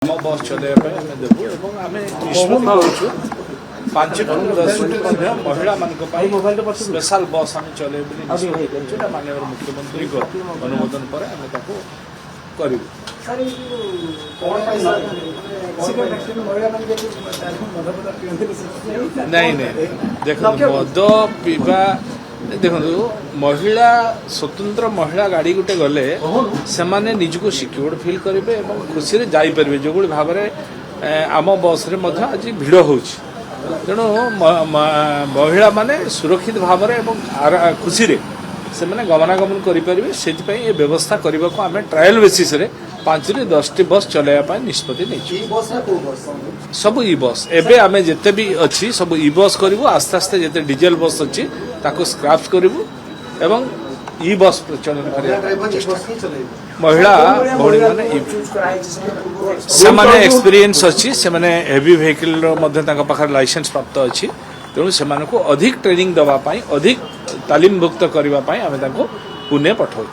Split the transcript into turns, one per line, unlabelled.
ଆମ ବସ୍ ଚଲେଇବା ପାଇଁ ଆମେ ଦେବୁ ଏବଂ ଆମେ ନିଷ୍ପତ୍ତି କରୁଛୁ 5ରୁ 10ଟି ମଧ୍ୟ ମହିଳାମାନଙ୍କ ପାଇଁ ସ୍ପେଶାଲ ବସ୍ ଆମେ ଚଲେଇବୁ ବୋଲି ନିଷ୍ପତ୍ତି କରୁଛୁ। ଏଇଟା ମାନନୀୟ ମୁଖ୍ୟମନ୍ତ୍ରୀଙ୍କ ଅନୁମୋଦନ ପରେ ଆମେ ତାକୁ କରିବୁ। ନାଇଁ ନାଇଁ ଦେଖନ୍ତୁ ମଦ ପିଇବା ଦେଖନ୍ତୁ ମହିଳା ସ୍ୱତନ୍ତ୍ର ମହିଳା ଗାଡ଼ି ଗୋଟେ ଗଲେ ସେମାନେ ନିଜକୁ ସିକ୍ୟୁର୍ଡ ଫିଲ୍ କରିବେ ଏବଂ ଖୁସିରେ ଯାଇପାରିବେ। ଯେଉଁଭଳି ଭାବରେ ଆମ ବସ୍ରେ ମଧ୍ୟ ଆଜି ଭିଡ଼ ହେଉଛି, ତେଣୁ ମହିଳାମାନେ ସୁରକ୍ଷିତ ଭାବରେ ଏବଂ ଖୁସିରେ ସେମାନେ ଗମନାଗମନ କରିପାରିବେ। ସେଥିପାଇଁ ଏ ବ୍ୟବସ୍ଥା କରିବାକୁ ଆମେ ଟ୍ରାଏଲ୍ ବେସିସ୍ରେ 5ରୁ 10ଟି ବସ୍ ଚଲାଇବା ପାଇଁ ନିଷ୍ପତ୍ତି ନେଇଛୁ। ସବୁ ଇ ବସ୍ ଏବେ ଆମେ ଯେତେ ବି ଅଛି ସବୁ ଇ ବସ୍ କରିବୁ। ଆସ୍ତେ ଆସ୍ତେ ଯେତେ ଡିଜେଲ ବସ୍ ଅଛି ତାକୁ ସ୍କ୍ରାପ୍ କରିବୁ ଏବଂ ଇ ବସ୍ ପ୍ରଚଳନ କରିବା ମହିଳା ଭଉଣୀମାନେ ସେମାନେ ଏକ୍ସପିରିଏନ୍ସ ଅଛି, ସେମାନେ ହେଭି ଭେହିକିଲର ମଧ୍ୟ ତାଙ୍କ ପାଖରେ ଲାଇସେନ୍ସ ପ୍ରାପ୍ତ ଅଛି। ତେଣୁ ସେମାନଙ୍କୁ ଅଧିକ ଟ୍ରେନିଂ ଦେବା ପାଇଁ ଅଧିକ ତାଲିମଭୁକ୍ତ କରିବା ପାଇଁ ଆମେ ତାଙ୍କୁ ପୁନେ ପଠାଉଛୁ।